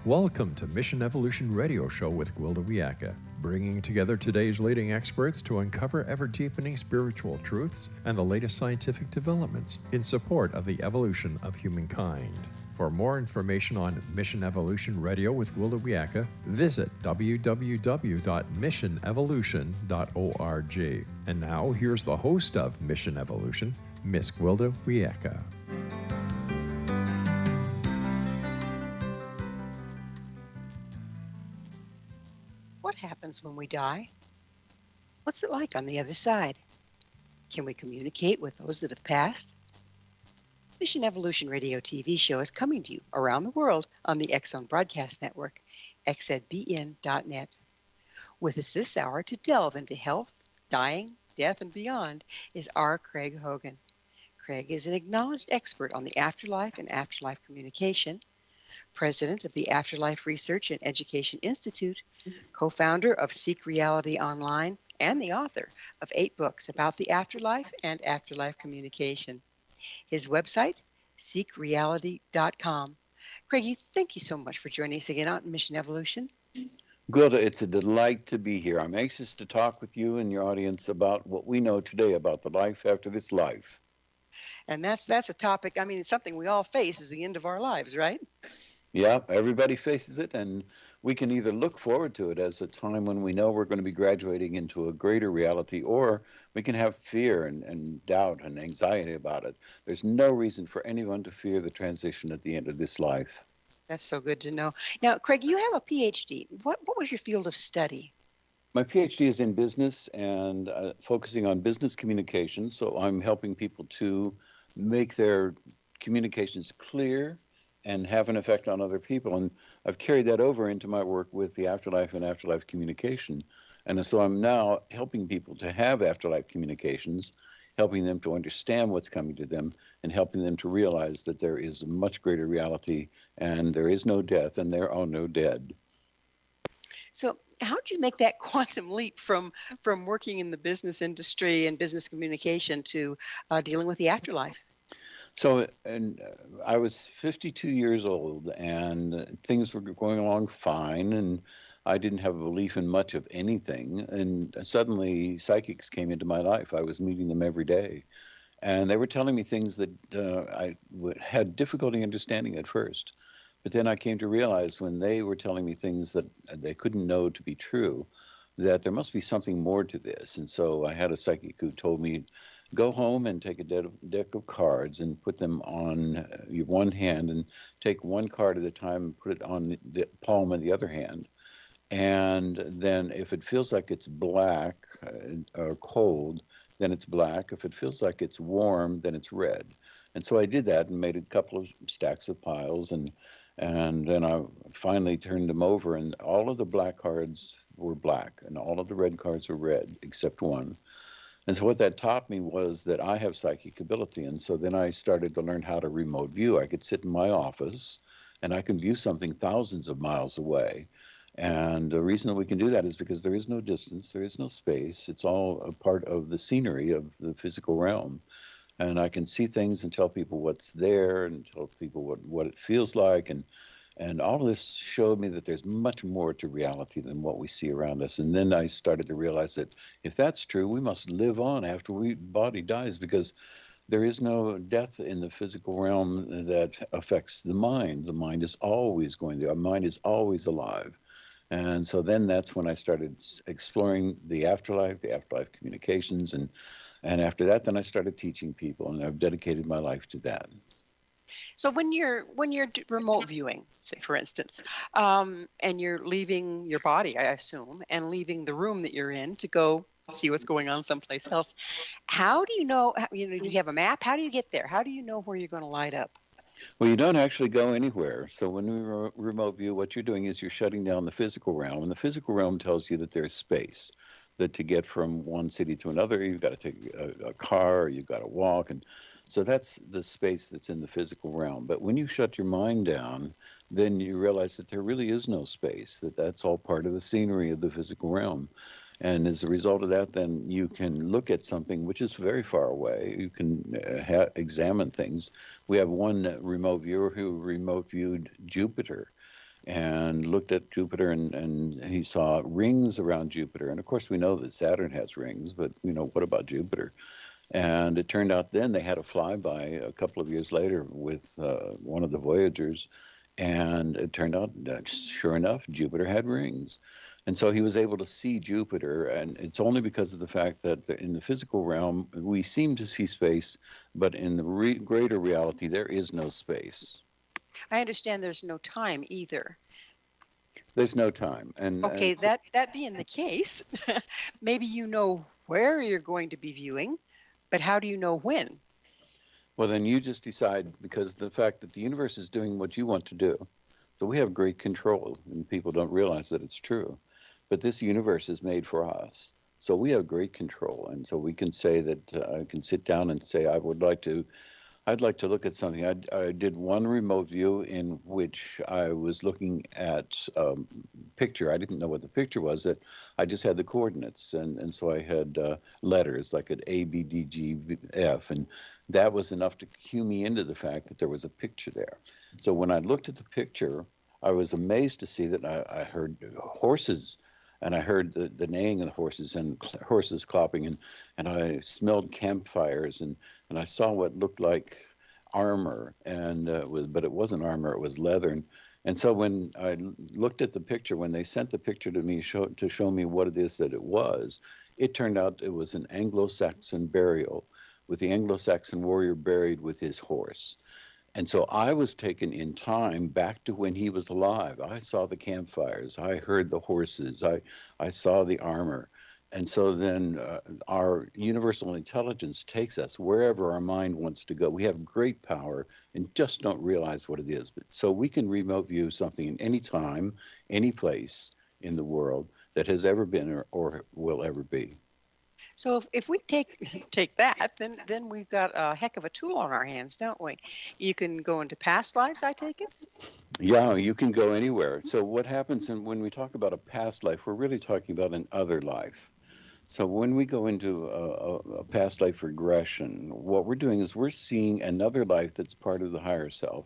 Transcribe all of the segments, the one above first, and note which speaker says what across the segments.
Speaker 1: Welcome to Mission Evolution Radio Show with Gwilda Wiyaka, bringing together today's leading experts to uncover ever-deepening spiritual truths and the latest scientific developments in support of the evolution of humankind. For more information on Mission Evolution Radio with Gwilda Wiyaka, visit www.missionevolution.org. And now, here's the host of Mission Evolution, Miss Gwilda Wiyaka.
Speaker 2: What happens when we die? What's it like on the other side? Can we communicate with those that have passed? Mission Evolution Radio TV show is coming to you around the world on the X-Zone Broadcast Network, xzbn.net. With us this hour to delve into health, dying, death, and beyond is R. Craig Hogan. Craig is an acknowledged expert on the afterlife and afterlife communication, president of the Afterlife Research and Education Institute, co-founder of Seek Reality Online, and the author of 8 books about the afterlife and afterlife communication. His website, seekreality.com. Craigie, thank you so much for joining us again on Mission Evolution.
Speaker 3: Gwilda, it's a delight to be here. I'm anxious to talk with you and your audience about what we know today about the life after this life.
Speaker 2: And that's a topic, it's something we all face is the end of our lives, right?
Speaker 3: Yeah, everybody faces it, and we can either look forward to it as a time when we know we're going to be graduating into a greater reality, or we can have fear and doubt and anxiety about it. There's no reason for anyone to fear the transition at the end of this life.
Speaker 2: That's so good to know. Now, Craig, you have a PhD. What was your field of study?
Speaker 3: My PhD is in business and focusing on business communication. So I'm helping people to make their communications clear and have an effect on other people. And I've carried that over into my work with the afterlife and afterlife communication. And so I'm now helping people to have afterlife communications, helping them to understand what's coming to them, and helping them to realize that there is a much greater reality and there is no death and there are no dead.
Speaker 2: So how did you make that quantum leap from working in the business industry and business communication to dealing with the afterlife?
Speaker 3: So I was 52 years old, and things were going along fine, and I didn't have a belief in much of anything. And suddenly psychics came into my life. I was meeting them every day, and they were telling me things that I had difficulty understanding at first. But then I came to realize when they were telling me things that they couldn't know to be true, that there must be something more to this. And so I had a psychic who told me, go home and take a deck of cards and put them on your one hand and take one card at a time and put it on the palm of the other hand. And then if it feels like it's black or cold, then it's black. If it feels like it's warm, then it's red. And so I did that and made a couple of stacks of piles, and then I finally turned them over, and all of the black cards were black and all of the red cards were red except one. And so what that taught me was that I have psychic ability. And so then I started to learn how to remote view. I could sit in my office and I can view something thousands of miles away. And the reason that we can do that is because there is no distance, there is no space. It's all a part of the scenery of the physical realm. And I can see things and tell people what's there and tell people what it feels like. And all of this showed me that there's much more to reality than what we see around us. And then I started to realize that if that's true, we must live on after body dies, because there is no death in the physical realm that affects the mind. The mind is always going there. Our mind is always alive. And so then that's when I started exploring the afterlife communications. And after that, then I started teaching people, and I've dedicated my life to that.
Speaker 2: So when you're remote viewing, say for instance, and you're leaving your body, I assume, and leaving the room that you're in to go see what's going on someplace else, how do you know? Do you have a map? How do you get there? How do you know where you're going to light up?
Speaker 3: Well, you don't actually go anywhere. So when we remote view, what you're doing is you're shutting down the physical realm, and the physical realm tells you that there's space. That to get from one city to another, you've got to take a car, or you've got to walk, and so that's the space that's in the physical realm. But when you shut your mind down, then you realize that there really is no space, that's all part of the scenery of the physical realm. And as a result of that, then you can look at something which is very far away. You can examine things. We have one remote viewer who remote viewed Jupiter. and looked at Jupiter, and he saw rings around Jupiter. And of course, we know that Saturn has rings, but what about Jupiter? And it turned out then they had a flyby a couple of years later with one of the Voyagers, and it turned out that sure enough, Jupiter had rings. And so he was able to see Jupiter, and it's only because of the fact that in the physical realm, we seem to see space, but in the greater reality, there is no space.
Speaker 2: I understand there's no time either.
Speaker 3: There's no time.
Speaker 2: Okay, that being the case, maybe you know where you're going to be viewing, but how do you know when?
Speaker 3: Well, then you just decide, because the fact that the universe is doing what you want to do. So we have great control, and people don't realize that it's true. But this universe is made for us. So we have great control. And so we can say that I can sit down and say, I'd like to look at something. I did one remote view in which I was looking at a picture. I didn't know what the picture was. That I just had the coordinates, and so I had letters like an A, B, D, G, F, and that was enough to cue me into the fact that there was a picture there. So when I looked at the picture, I was amazed to see that I heard horses, and I heard the neighing of the horses and horses clopping, and I smelled campfires, and I saw what looked like armor, but it wasn't armor, it was leather. And so when I looked at the picture, when they sent the picture to me to show me what it is that it was, it turned out it was an Anglo-Saxon burial with the Anglo-Saxon warrior buried with his horse. And so I was taken in time back to when he was alive. I saw the campfires. I heard the horses. I saw the armor. And so then our universal intelligence takes us wherever our mind wants to go. We have great power and just don't realize what it is. But so we can remote view something in any time, any place in the world that has ever been or will ever be.
Speaker 2: So if we take that, then we've got a heck of a tool on our hands, don't we? You can go into past lives, I take it?
Speaker 3: Yeah, you can go anywhere. So what happens when we talk about a past life, we're really talking about an other life. So when we go into a past life regression, what we're doing is we're seeing another life that's part of the higher self.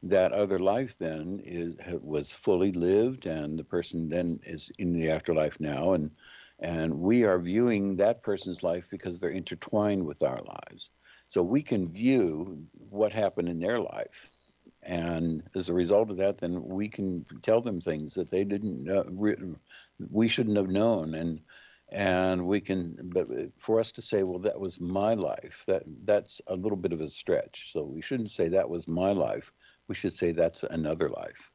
Speaker 3: That other life then was fully lived, and the person then is in the afterlife now, and we are viewing that person's life because they're intertwined with our lives. So we can view what happened in their life. And as a result of that, then we can tell them things that they didn't we shouldn't have known. And we can, but for us to say, well, that was my life, that's a little bit of a stretch. So we shouldn't say that was my life. We should say that's another life.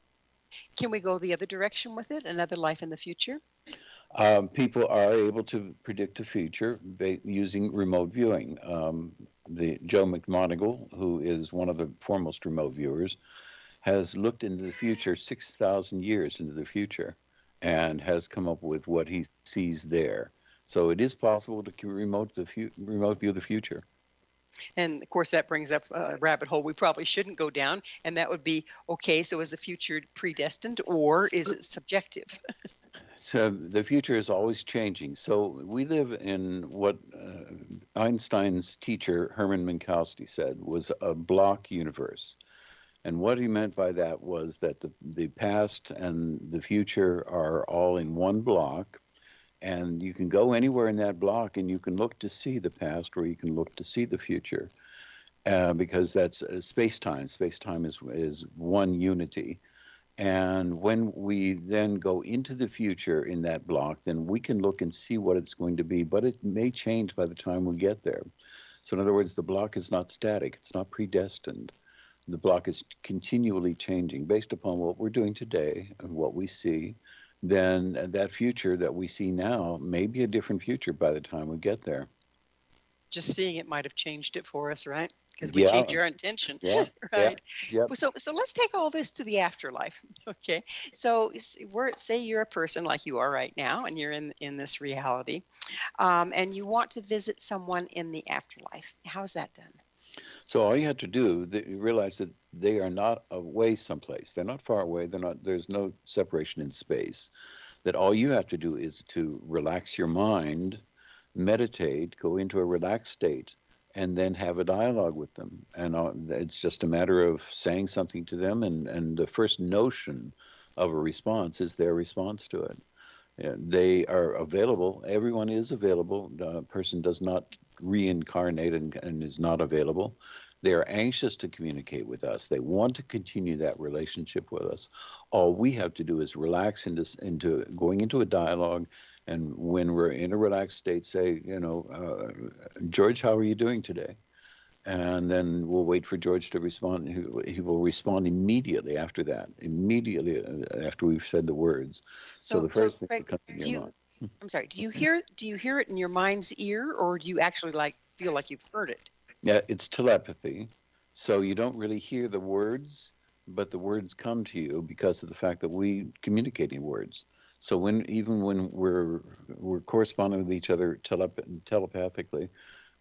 Speaker 2: Can we go the other direction with it? Another life in the future?
Speaker 3: People are able to predict the future using remote viewing. The Joe McMoneagle, who is one of the foremost remote viewers, has looked into the future 6,000 years into the future and has come up with what he sees there. So it is possible to remote view the future.
Speaker 2: And of course, that brings up a rabbit hole we probably shouldn't go down. And that would be, okay, so is the future predestined or is it subjective?
Speaker 3: So the future is always changing. So we live in what Einstein's teacher, Hermann Minkowski, said was a block universe. And what he meant by that was that the past and the future are all in one block. And you can go anywhere in that block and you can look to see the past or you can look to see the future because that's space-time. Space-time is one unity. And when we then go into the future in that block, then we can look and see what it's going to be, but it may change by the time we get there. So in other words, the block is not static. It's not predestined. The block is continually changing based upon what we're doing today and what we see. Then that future that we see now may be a different future by the time we get there.
Speaker 2: Just seeing it might have changed it for us, right? Because we changed our intention, right?
Speaker 3: Yeah.
Speaker 2: So let's take all this to the afterlife, okay? So say you're a person like you are right now, and you're in this reality, and you want to visit someone in the afterlife. How's that done?
Speaker 3: So all you have to do, realize that they are not away someplace. They're not far away. There's no separation in space. That all you have to do is to relax your mind, meditate, go into a relaxed state, and then have a dialogue with them. And it's just a matter of saying something to them. And the first notion of a response is their response to it. They are available. Everyone is available. The person does not reincarnate and is not available. They are anxious to communicate with us. They want to continue that relationship with us. All we have to do is relax into going into a dialogue. And when we're in a relaxed state, say, George, how are you doing today? And then we'll wait for George to respond. He will respond immediately after that, immediately after we've said the words. So the first thing that
Speaker 2: Craig,
Speaker 3: comes to your mind.
Speaker 2: I'm sorry, do you hear it in your mind's ear, or do you actually feel like you've heard it?
Speaker 3: Yeah, it's telepathy. So you don't really hear the words, but the words come to you because of the fact that we communicate in words. So even when we're corresponding with each other telepathically,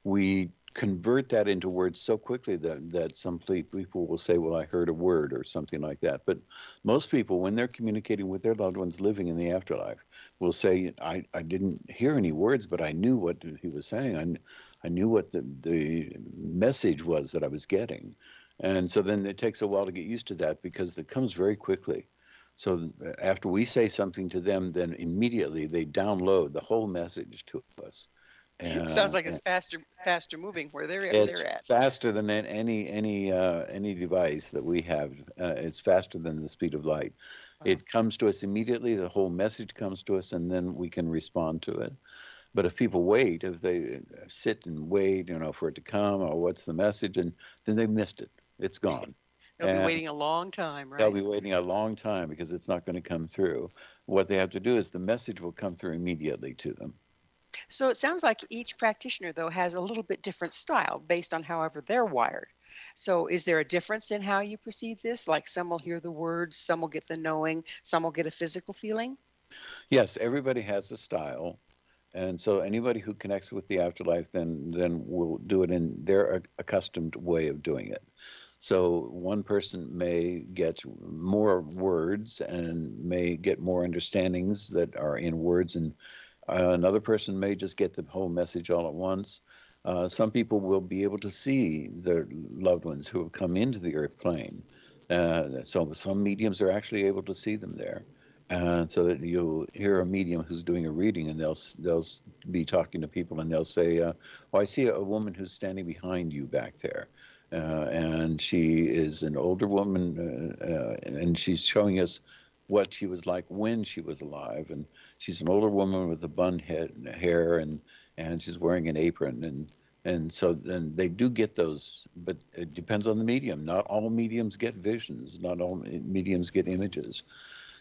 Speaker 3: we convert that into words so quickly that some people will say, well, I heard a word or something like that. But most people, when they're communicating with their loved ones living in the afterlife, will say, I didn't hear any words, but I knew what he was saying. I knew what the message was that I was getting. And so then it takes a while to get used to that because it comes very quickly. So after we say something to them, then immediately they download the whole message to us.
Speaker 2: Sounds like it's faster moving where they're
Speaker 3: It's
Speaker 2: at.
Speaker 3: faster than any device that we have. It's faster than the speed of light.
Speaker 2: Wow.
Speaker 3: It comes to us immediately. The whole message comes to us, and then we can respond to it. But if people wait, if they sit and wait, for it to come, or what's the message, and then they missed it. It's gone.
Speaker 2: They'll be waiting a long time, right?
Speaker 3: They'll be waiting a long time because it's not going to come through. What they have to do is the message will come through immediately to them.
Speaker 2: So it sounds like each practitioner, though, has a little bit different style based on however they're wired. So is there a difference in how you perceive this? Like some will hear the words, some will get the knowing, some will get a physical feeling?
Speaker 3: Yes, everybody has a style. And so anybody who connects with the afterlife then will do it in their accustomed way of doing it. So one person may get more words and may get more understandings that are in words, and another person may just get the whole message all at once. Some people will be able to see their loved ones who have come into the earth plane. So some mediums are actually able to see them there. So that you'll hear a medium who's doing a reading, and they'll be talking to people, and they'll say, "Oh, I see a woman who's standing behind you back there, and she is an older woman, and she's showing us what she was like when she was alive, and she's an older woman with a bun hair, and she's wearing an apron, and so then they do get those, but it depends on the medium. Not all mediums get visions. Not all mediums get images."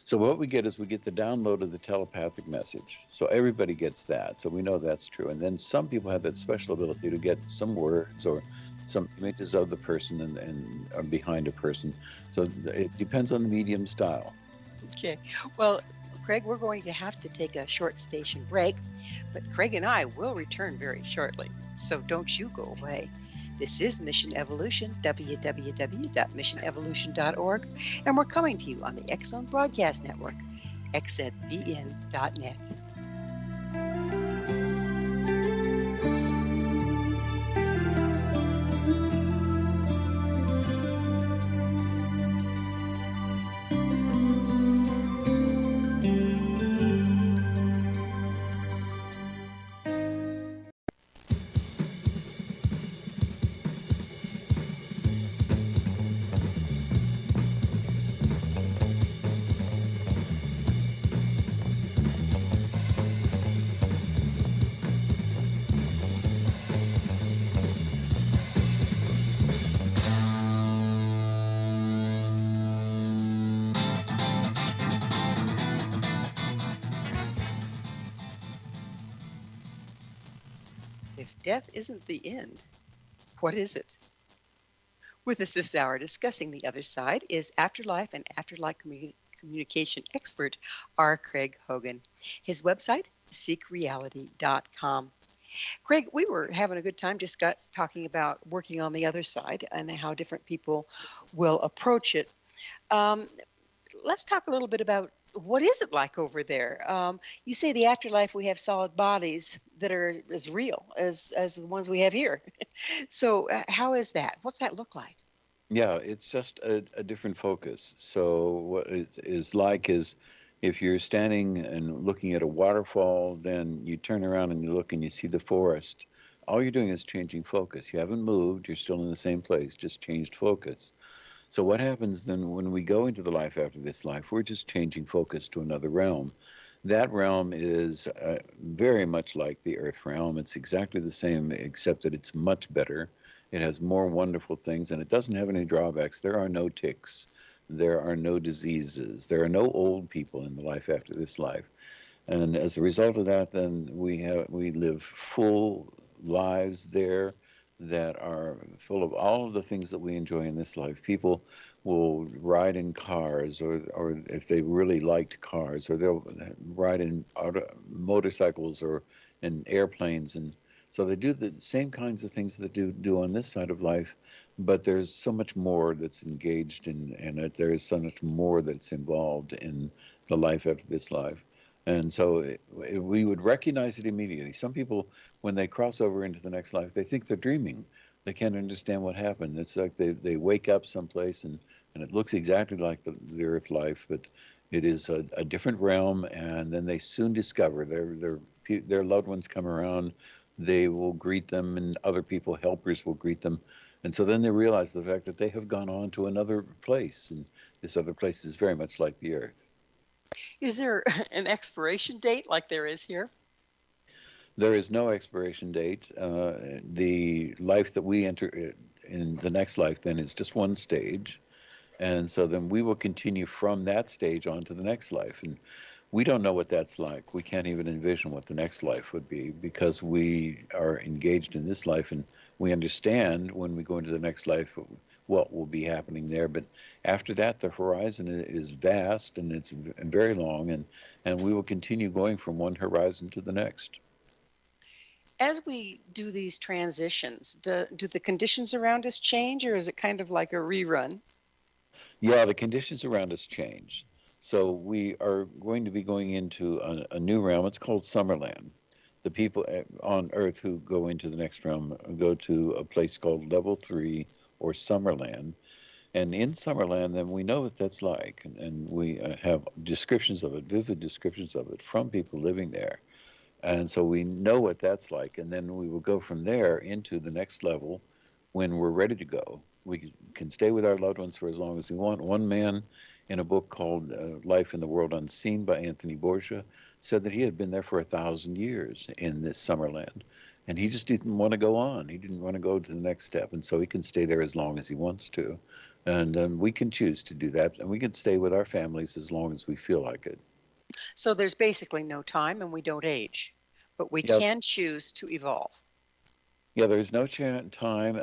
Speaker 3: So what we get is we get the download of the telepathic message. So everybody gets that. So we know that's true. And then some people have that special ability to get some words or some images of the person and are behind a person. So it depends on the medium style.
Speaker 2: Okay. Well, Craig, we're going to have to take a short station break, but Craig and I will return very shortly. So don't you go away. This is Mission Evolution, www.missionevolution.org, and we're coming to you on the X-Zone Broadcast Network, xzbn.net. If death isn't the end, what is it? With us this hour discussing the other side is afterlife and afterlife communication expert R. Craig Hogan. His website, seekreality.com. Craig, we were having a good time just talking about working on the other side and how different people will approach it. Let's talk a little bit about what is it like over there? You say the afterlife, we have solid bodies that are as real as the ones we have here. So how is that? What's that look like?
Speaker 3: Yeah, it's just a different focus. So what it is like is if you're standing and looking at a waterfall, then you turn around and you look and you see the forest. All you're doing is changing focus. You haven't moved, you're still in the same place, just changed focus. So what happens then when we go into the life after this life? We're just changing focus to another realm. That realm is very much like the earth realm. It's exactly the same, except that it's much better. It has more wonderful things, and it doesn't have any drawbacks. There are no ticks. There are no diseases. There are no old people in the life after this life. And as a result of that, then we live full lives there that are full of all of the things that we enjoy in this life. People will ride in cars, or if they really liked cars, or they'll ride in motorcycles or in airplanes, and so they do the same kinds of things that do on this side of life. But there's so much more that's engaged in it. There is so much more that's involved in the life after this life. And so we would recognize it immediately. Some people, when they cross over into the next life, they think they're dreaming. They can't understand what happened. It's like they wake up someplace and it looks exactly like the Earth life, but it is a different realm. And then they soon discover their loved ones come around. They will greet them, and other people, helpers, will greet them. And so then they realize the fact that they have gone on to another place, and this other place is very much like the Earth.
Speaker 2: Is there an expiration date like there is here?
Speaker 3: There is no expiration date. The life that we enter in the next life then is just one stage. And so then we will continue from that stage on to the next life. And we don't know what that's like. We can't even envision what the next life would be because we are engaged in this life and we understand when we go into the next life what will be happening there. But after that, the horizon is vast and it's very long, and we will continue going from one horizon to the next.
Speaker 2: As we do these transitions, do the conditions around us change, or is it kind of like a rerun?
Speaker 3: Yeah, the conditions around us change. So we are going to be going into a new realm. It's called Summerland. The people on Earth who go into the next realm go to a place called Level 3 or Summerland. And in Summerland, then we know what that's like. And we have descriptions of it, vivid descriptions of it from people living there. And so we know what that's like. And then we will go from there into the next level when we're ready to go. We can stay with our loved ones for as long as we want. One man in a book called Life in the World Unseen by Anthony Borgia said that he had been there for 1,000 years in this Summerland. And he just didn't want to go on. He didn't want to go to the next step. And so he can stay there as long as he wants to. And we can choose to do that. And we can stay with our families as long as we feel like it.
Speaker 2: So there's basically no time and we don't age, but we
Speaker 3: Yeah,
Speaker 2: can choose to evolve.
Speaker 3: Yeah, there's no time.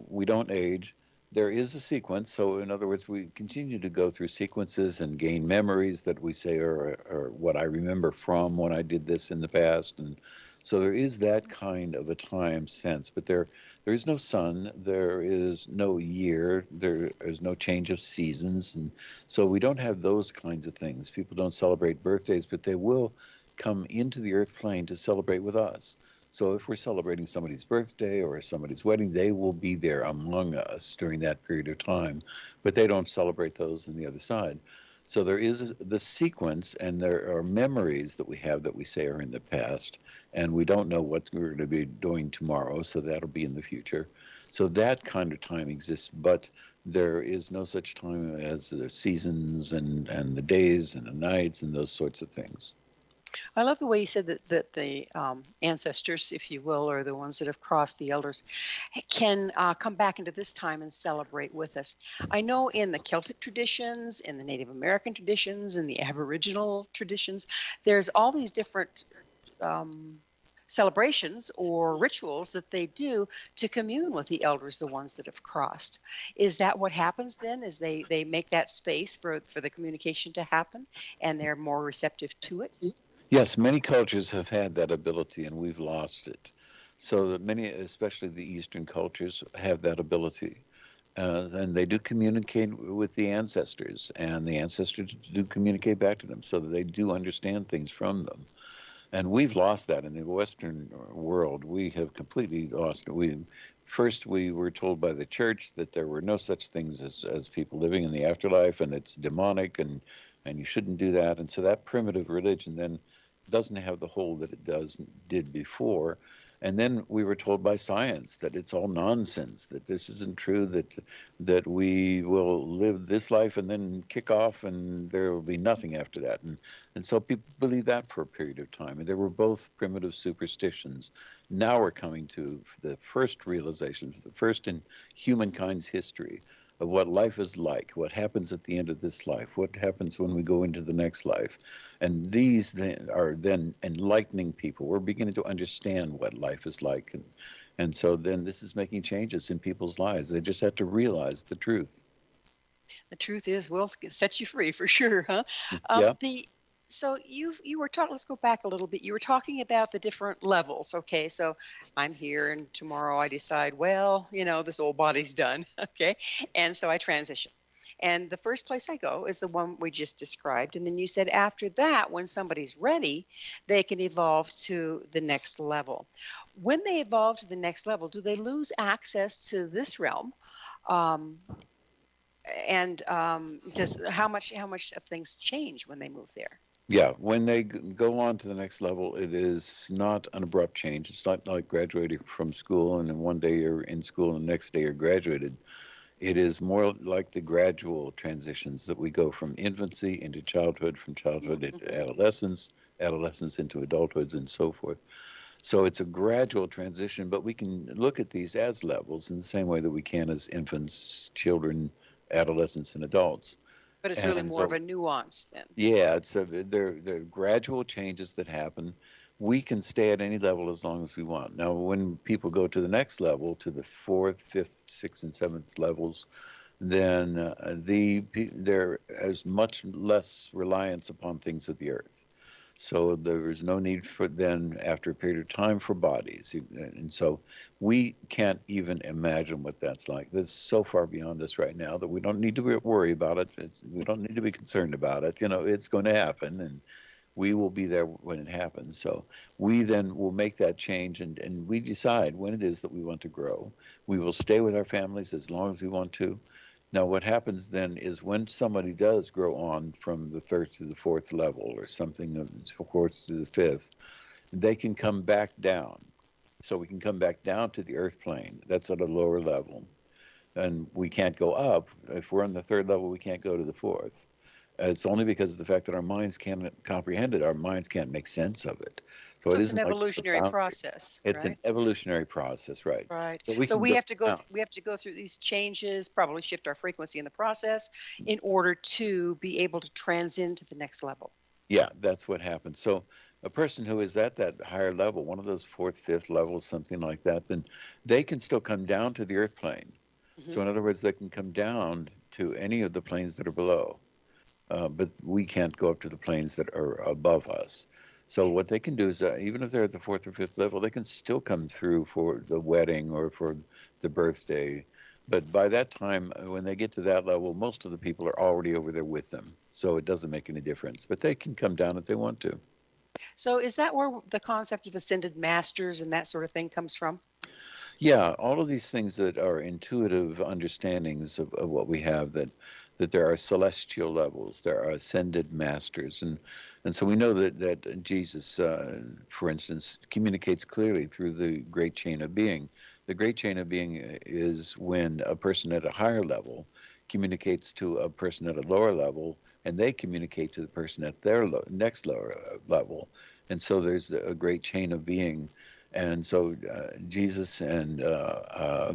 Speaker 3: We don't age. There is a sequence. So, in other words, we continue to go through sequences and gain memories that we say are what I remember from when I did this in the past. And so there is that kind of a time sense. But there is no sun. There is no year. There is no change of seasons. And so we don't have those kinds of things. People don't celebrate birthdays, but they will come into the earth plane to celebrate with us. So if we're celebrating somebody's birthday or somebody's wedding, they will be there among us during that period of time, but they don't celebrate those on the other side. So there is the sequence, and there are memories that we have that we say are in the past, and we don't know what we're going to be doing tomorrow, so that'll be in the future. So that kind of time exists, but there is no such time as the seasons and the days and the nights and those sorts of things.
Speaker 2: I love the way you said that the ancestors, if you will, or the ones that have crossed, the elders, can come back into this time and celebrate with us. I know in the Celtic traditions, in the Native American traditions, in the Aboriginal traditions, there's all these different celebrations or rituals that they do to commune with the elders, the ones that have crossed. Is that what happens then? Is they make that space for the communication to happen, and they're more receptive to it?
Speaker 3: Yes, many cultures have had that ability and we've lost it. So that many, especially the Eastern cultures, have that ability. And they do communicate with the ancestors, and the ancestors do communicate back to them so that they do understand things from them. And we've lost that in the Western world. We have completely lost it. We were told by the church that there were no such things as people living in the afterlife, and it's demonic, and you shouldn't do that. And so that primitive religion then doesn't have the hold that it did before. And then we were told by science that it's all nonsense, that this isn't true, that we will live this life and then kick off and there will be nothing after that. And so people believe that for a period of time. And they were both primitive superstitions. Now we're coming to the first realizations, the first in humankind's history of what life is like, what happens at the end of this life, what happens when we go into the next life. And these are then enlightening people. We're beginning to understand what life is like. And so then this is making changes in people's lives. They just have to realize the truth.
Speaker 2: The truth is, will set you free for sure, huh?
Speaker 3: Yeah.
Speaker 2: So you were talking. Let's go back a little bit. You were talking about the different levels. Okay, so I'm here, and tomorrow I decide, well, this old body's done. Okay, and so I transition. And the first place I go is the one we just described. And then you said after that, when somebody's ready, they can evolve to the next level. When they evolve to the next level, do they lose access to this realm? And how much of things change when they move there?
Speaker 3: Yeah, when they go on to the next level, it is not an abrupt change. It's not like graduating from school and then one day you're in school and the next day you're graduated. It is more like the gradual transitions that we go from infancy into childhood, from childhood into adolescence, adolescence into adulthood, and so forth. So it's a gradual transition, but we can look at these as levels in the same way that we can as infants, children, adolescents, and adults.
Speaker 2: But it's really more of a nuance then.
Speaker 3: Yeah, they're gradual changes that happen. We can stay at any level as long as we want. Now, when people go to the next level, to the fourth, fifth, sixth, and seventh levels, then there is much less reliance upon things of the earth. So there is no need for then, after a period of time, for bodies. And so we can't even imagine what that's like. That's so far beyond us right now that we don't need to worry about it. We don't need to be concerned about it. It's going to happen, and we will be there when it happens. So we then will make that change, and we decide when it is that we want to grow. We will stay with our families as long as we want to. Now, what happens then is when somebody does grow on from the third to the fourth level or something of the fourth to the fifth, they can come back down. So we can come back down to the earth plane. That's at a lower level. And we can't go up. If we're on the third level, we can't go to the fourth. It's only because of the fact that our minds can't comprehend it. Our minds can't make sense of it. So it
Speaker 2: it's an
Speaker 3: isn't
Speaker 2: evolutionary
Speaker 3: like
Speaker 2: process.
Speaker 3: it's
Speaker 2: right?
Speaker 3: An evolutionary process, right?
Speaker 2: Right.
Speaker 3: So
Speaker 2: we have to go. We have to go through these changes, probably shift our frequency in the process, in order to be able to transcend to the next level.
Speaker 3: Yeah, that's what happens. So a person who is at that higher level, one of those fourth, fifth levels, something like that, then they can still come down to the earth plane. So in other words, they can come down to any of the planes that are below. But we can't go up to the planes that are above us. So what they can do is, even if they're at the fourth or fifth level, they can still come through for the wedding or for the birthday. But by that time, when they get to that level, most of the people are already over there with them. So it doesn't make any difference. But they can come down if they want to.
Speaker 2: So is that where the concept of ascended masters and that sort of thing comes from?
Speaker 3: Yeah, all of these things that are intuitive understandings of what we have, that there are celestial levels, there are ascended masters, and so we know that Jesus, for instance, communicates clearly through the great chain of being. The great chain of being is when a person at a higher level communicates to a person at a lower level, and they communicate to the person at their next lower level, and so there's a great chain of being. And so Jesus and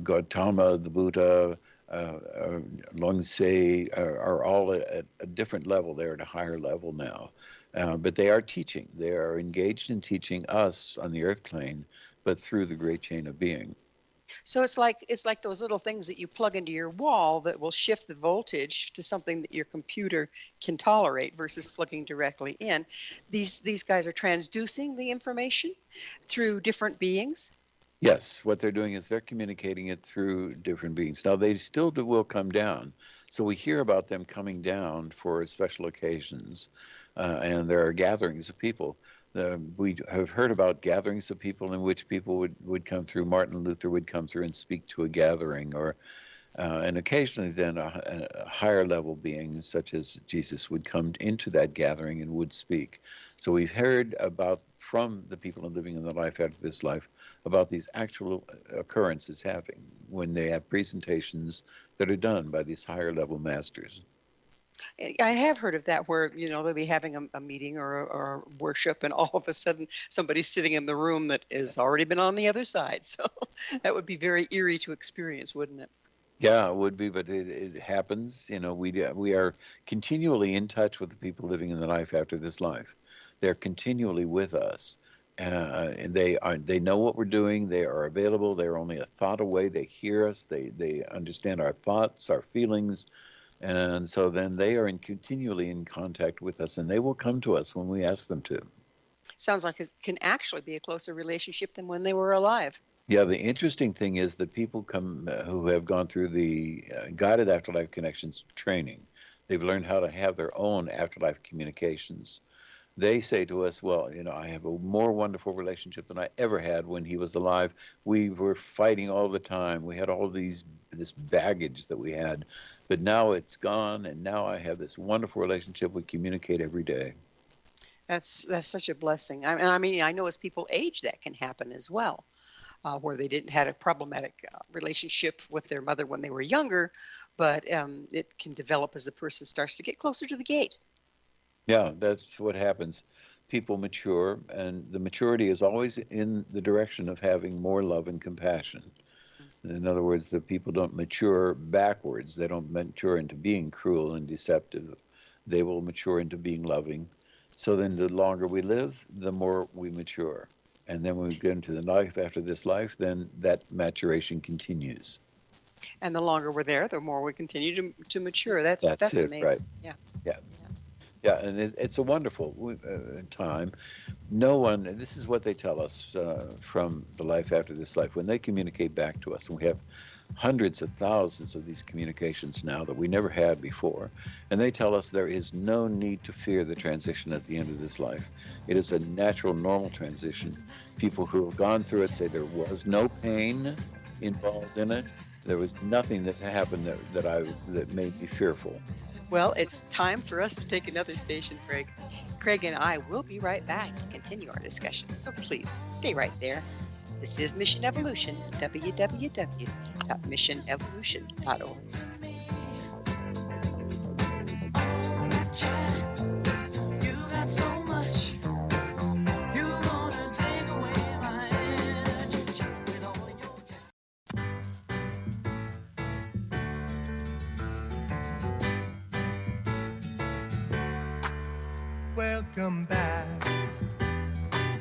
Speaker 3: Gautama, the Buddha, Longse are all at a different level. They're at a higher level now. But they are teaching. They are engaged in teaching us on the earth plane, but through the great chain of being.
Speaker 2: So it's like those little things that you plug into your wall that will shift the voltage to something that your computer can tolerate versus plugging directly in. These guys are transducing the information through different beings.
Speaker 3: Yes, what they're doing is they're communicating it through different beings. Now they still will come down. So we hear about them coming down for special occasions, and there are gatherings of people. We have heard about gatherings of people in which people would come through. Martin Luther would come through and speak to a gathering, or and occasionally then a higher level being, such as Jesus, would come into that gathering and would speak. So we've heard about from the people living in the life after this life about these actual occurrences happening when they have presentations that are done by these higher level masters.
Speaker 2: I have heard of that where, they'll be having a meeting or worship, and all of a sudden somebody's sitting in the room that has already been on the other side. So that would be very eerie to experience, wouldn't it?
Speaker 3: Yeah, it would be, but it happens. We are continually in touch with the people living in the life after this life. They're continually with us, and they know what we're doing. They are available. They're only a thought away. They hear us. They understand our thoughts, our feelings, and so then they are continually in contact with us, and they will come to us when we ask them to.
Speaker 2: Sounds like it can actually be a closer relationship than when they were alive.
Speaker 3: Yeah, the interesting thing is that people come who have gone through the guided afterlife connections training. They've learned how to have their own afterlife communications. They say to us, well, I have a more wonderful relationship than I ever had when he was alive. We were fighting all the time. We had all this baggage that we had, but now it's gone, and now I have this wonderful relationship. We communicate every day.
Speaker 2: That's such a blessing. I mean, I know as people age, that can happen as well. Where they didn't had a problematic relationship with their mother when they were younger, but it can develop as the person starts to get closer to the gate.
Speaker 3: Yeah, that's what happens. People mature, and the maturity is always in the direction of having more love and compassion. In other words, the people don't mature backwards. They don't mature into being cruel and deceptive. They will mature into being loving. So then the longer we live, the more we mature. And then when we get into the life after this life, then that maturation continues.
Speaker 2: And the longer we're there, the more we continue to mature. That's
Speaker 3: it,
Speaker 2: amazing.
Speaker 3: right?
Speaker 2: Yeah.
Speaker 3: Yeah. Yeah, and it's a wonderful time. No one, this is what they tell us from the life after this life, when they communicate back to us, and we have hundreds of thousands of these communications now that we never had before, and they tell us there is no need to fear the transition at the end of this life. It is a natural, normal transition. People who have gone through it say there was no pain involved in it. There was nothing that happened that made me fearful.
Speaker 2: Well, it's time for us to take another station break. Craig and I will be right back to continue our discussion, so please stay right there. This is Mission Evolution, www.missionevolution.org.
Speaker 4: Welcome back.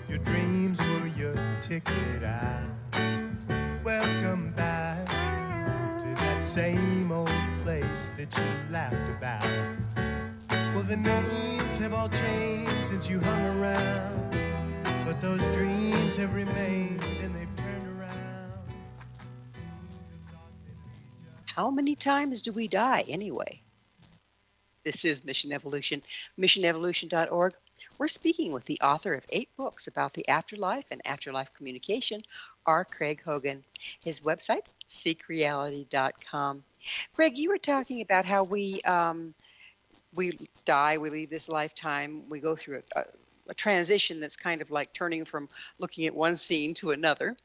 Speaker 4: Your dreams were your ticket out. Welcome back to that same old place that you laughed about. Well, the names have all changed since you hung around, but those dreams have remained and they've turned around.
Speaker 2: How many times do we die anyway? This is Mission Evolution, missionevolution.org. We're speaking with the author of 8 books about the afterlife and afterlife communication, R. Craig Hogan. His website, seekreality.com. Craig, you were talking about how we die, we leave this lifetime, we go through a transition that's kind of like turning from looking at one scene to another.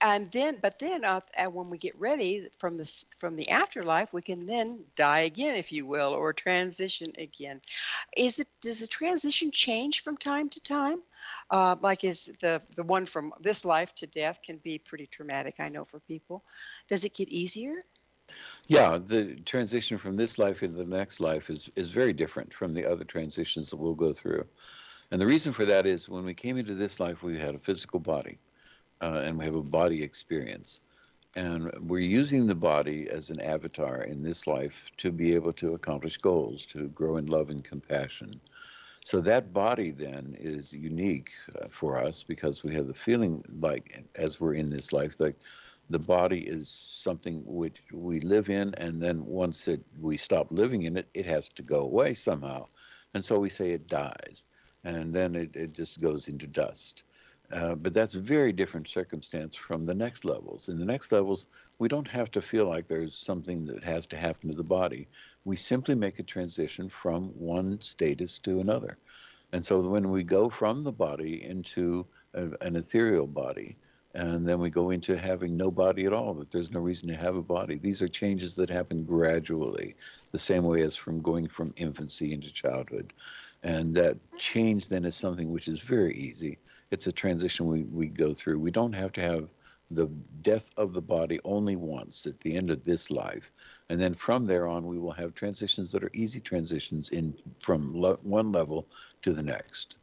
Speaker 2: But then when we get ready from the afterlife, we can then die again, if you will, or transition again. Does the transition change from time to time? Is the one from this life to death can be pretty traumatic, I know, for people. Does it get easier?
Speaker 3: Yeah, the transition from this life into the next life is very different from the other transitions that we'll go through. And the reason for that is when we came into this life, we had a physical body. And we have a body experience. And we're using the body as an avatar in this life to be able to accomplish goals, to grow in love and compassion. So that body then is unique for us because we have the feeling like, as we're in this life, like the body is something which we live in, and then once we stop living in it, it has to go away somehow. And so we say it dies. and then it just goes into dust. But that's a very different circumstance from the next levels. In the next levels, we don't have to feel like there's something that has to happen to the body. We simply make a transition from one status to another. And so when we go from the body into an ethereal body, and then we go into having no body at all, that there's no reason to have a body. These are changes that happen gradually, the same way as from going from infancy into childhood. And that change then is something which is very easy. It's a transition we go through. We don't have to have the death of the body only once at the end of this life. And then from there on, we will have transitions that are easy transitions in from one level to the next.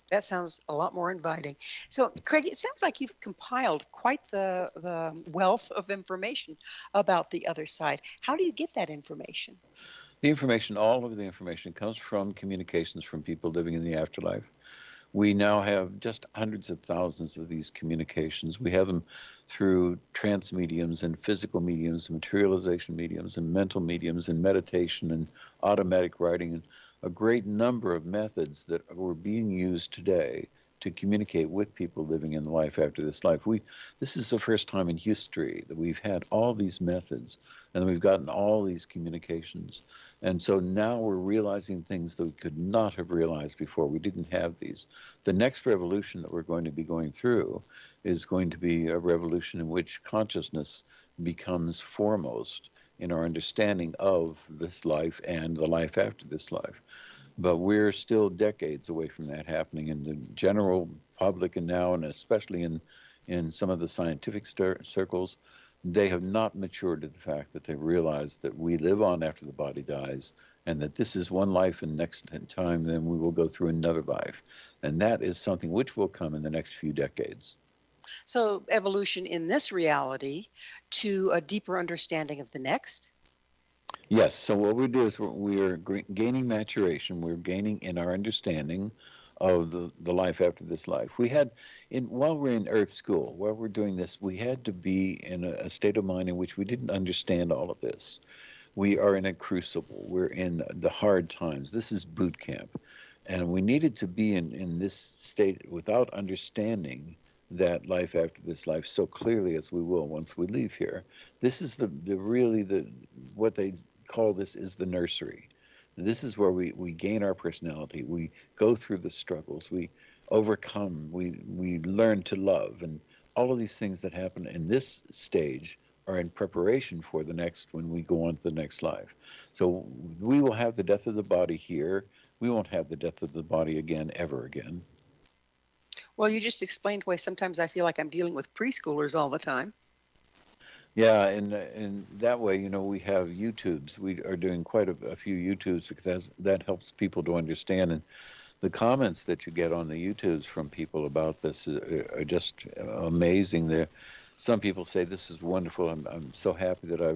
Speaker 2: That sounds a lot more inviting. So, Craig, it sounds like you've compiled quite the wealth of information about the other side. How do you get that information?
Speaker 3: The information, all of the information comes from communications from people living in the afterlife. We now have just hundreds of thousands of these communications. We have them through trance mediums and physical mediums, materialization mediums and mental mediums and meditation and automatic writing and a great number of methods that were being used today to communicate with people living in the life after this life. This is the first time in history that we've had all these methods and we've gotten all these communications. And so now we're realizing things that we could not have realized before. We didn't have these. The next revolution that we're going to be going through is going to be a revolution in which consciousness becomes foremost in our understanding of this life and the life after this life. But we're still decades away from that happening in the general public and now, and especially in some of the scientific circles. They have not matured to the fact that they realize that we live on after the body dies and that this is one life and next time then we will go through another life. And that is something which will come in the next few decades.
Speaker 2: So, evolution in this reality to a deeper understanding of the next?
Speaker 3: Yes. So what we do is we're gaining maturation. We're gaining in our understanding of the life after this life. We had, while we're in Earth School, while we're doing this, we had to be in a state of mind in which we didn't understand all of this. We are in a crucible. We're in the hard times. This is boot camp. And we needed to be in this state without understanding that life after this life so clearly as we will once we leave here. This is what they call this is the nursery. This is where we gain our personality. We go through the struggles. We overcome. We learn to love. And all of these things that happen in this stage are in preparation for the next when we go on to the next life. So we will have the death of the body here. We won't have the death of the body again, ever again.
Speaker 2: Well, you just explained why sometimes I feel like I'm dealing with preschoolers all the time.
Speaker 3: Yeah, and that way, we have YouTubes. We are doing quite a few YouTubes because that helps people to understand. And the comments that you get on the YouTubes from people about this are just amazing. Some people say, this is wonderful. I'm so happy that I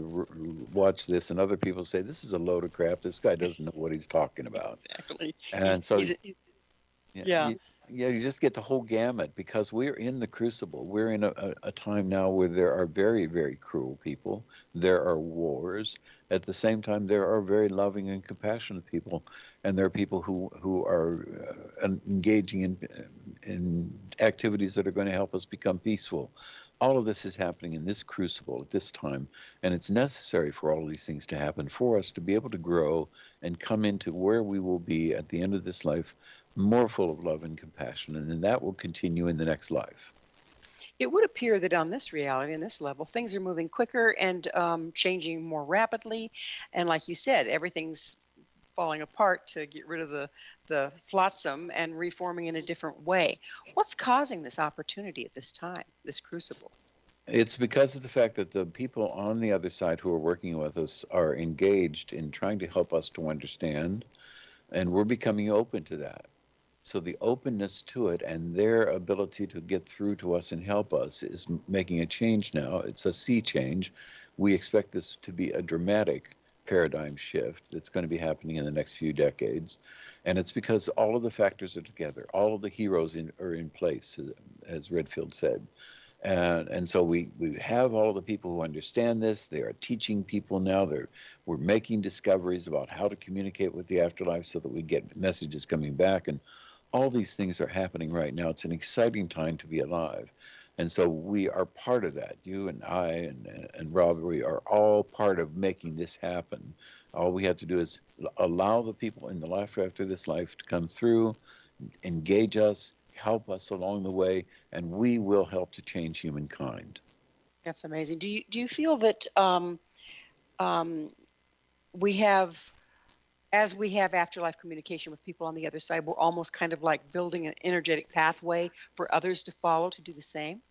Speaker 3: watched this. And other people say, this is a load of crap. This guy doesn't know what he's talking about.
Speaker 2: Exactly.
Speaker 3: And
Speaker 2: Yeah.
Speaker 3: You just get the whole gamut because we're in the crucible. We're in a time now where there are very, very cruel people. There are wars. At the same time, there are very loving and compassionate people. And there are people who are engaging in activities that are going to help us become peaceful. All of this is happening in this crucible at this time. And it's necessary for all of these things to happen for us to be able to grow and come into where we will be at the end of this life, more full of love and compassion, and then that will continue in the next life.
Speaker 2: It would appear that on this reality, in this level, things are moving quicker and changing more rapidly. And like you said, everything's falling apart to get rid of the flotsam and reforming in a different way. What's causing this opportunity at this time, this crucible?
Speaker 3: It's because of the fact that the people on the other side who are working with us are engaged in trying to help us to understand, and we're becoming open to that. So the openness to it and their ability to get through to us and help us is making a change now. It's a sea change. We expect this to be a dramatic paradigm shift that's going to be happening in the next few decades. And it's because all of the factors are together. All of the heroes are in place, as Redfield said. And so we have all of the people who understand this. They are teaching people now. We're making discoveries about how to communicate with the afterlife so that we get messages coming back. And All these things are happening right now. It's an exciting time to be alive. And so we are part of that. You and I and Rob, we are all part of making this happen. All we have to do is allow the people in the life after this life to come through, engage us, help us along the way, and we will help to change humankind.
Speaker 2: That's amazing. Do you feel that um, we have, as we have afterlife communication with people on the other side, we're almost kind of like building an energetic pathway for others to follow to do the same?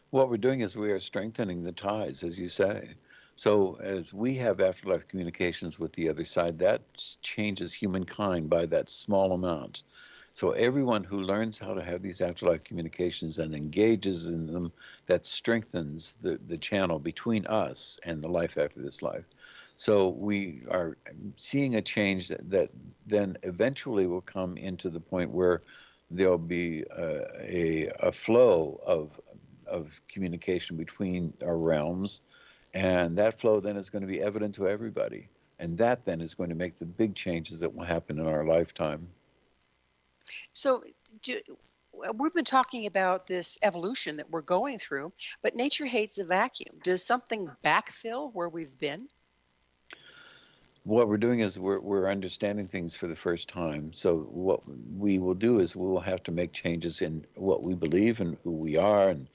Speaker 3: What we're doing is we are strengthening the ties, as you say. So as we have afterlife communications with the other side, that changes humankind by that small amount. So everyone who learns how to have these afterlife communications and engages in them, that strengthens the channel between us and the life after this life. So we are seeing a change that then eventually will come into the point where there'll be a flow of communication between our realms, and that flow then is going to be evident to everybody. And that then is going to make the big changes that will happen in our lifetime.
Speaker 2: So we've been talking about this evolution that we're going through, but nature hates a vacuum. Does something backfill where we've been?
Speaker 3: What we're doing is we're understanding things for the first time. So what we will do is we will have to make changes in what we believe and who we are and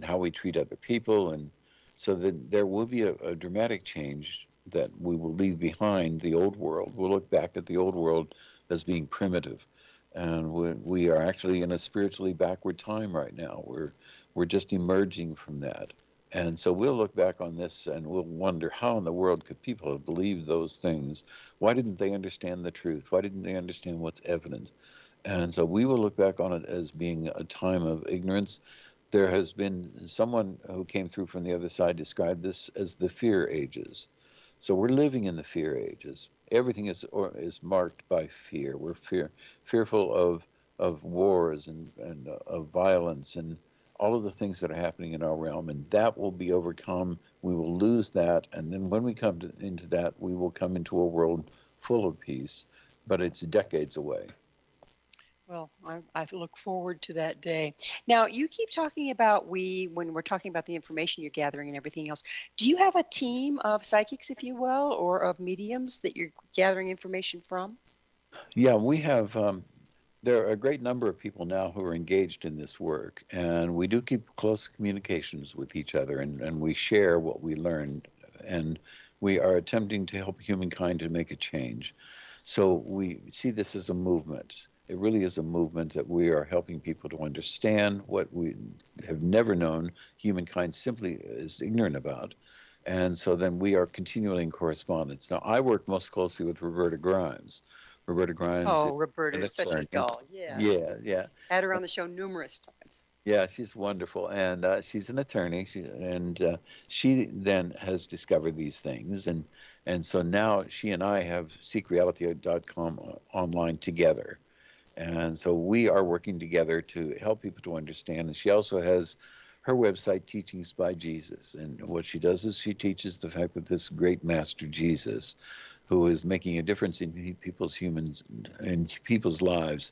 Speaker 3: how we treat other people. And so that there will be a dramatic change that we will leave behind the old world. We'll look back at the old world as being primitive. And we are actually in a spiritually backward time right now. We're just emerging from that. And so we'll look back on this and we'll wonder, how in the world could people have believed those things? Why didn't they understand the truth? Why didn't they understand what's evident? And so we will look back on it as being a time of ignorance. There has been someone who came through from the other side described this as the fear ages. So we're living in the fear ages. Everything is marked by fear. We're fearful of wars and of violence and all of the things that are happening in our realm, and that will be overcome. We will lose that, and then when we come into that, we will come into a world full of peace, but it's decades away.
Speaker 2: Well, I look forward to that day. Now, you keep talking about when we're talking about the information you're gathering and everything else. Do you have a team of psychics, if you will, or of mediums that you're gathering information from?
Speaker 3: Yeah, we have. There are a great number of people now who are engaged in this work, and we do keep close communications with each other, and we share what we learned, and we are attempting to help humankind to make a change. So we see this as a movement. It really is a movement that we are helping people to understand what we have never known humankind simply is ignorant about. And so then we are continually in correspondence. Now, I work most closely with Roberta Grimes. Roberta Grimes is
Speaker 2: Oh, Roberta
Speaker 3: an
Speaker 2: is such a
Speaker 3: attorney.
Speaker 2: doll. Yes.
Speaker 3: Yeah.
Speaker 2: Had her on the show numerous times.
Speaker 3: Yeah, she's wonderful, and she's an attorney. She then has discovered these things, and so now she and I have seekreality.com online together, and so we are working together to help people to understand. And she also has her website, Teachings by Jesus, and what she does is she teaches the fact that this great master Jesus, who is making a difference in people's lives,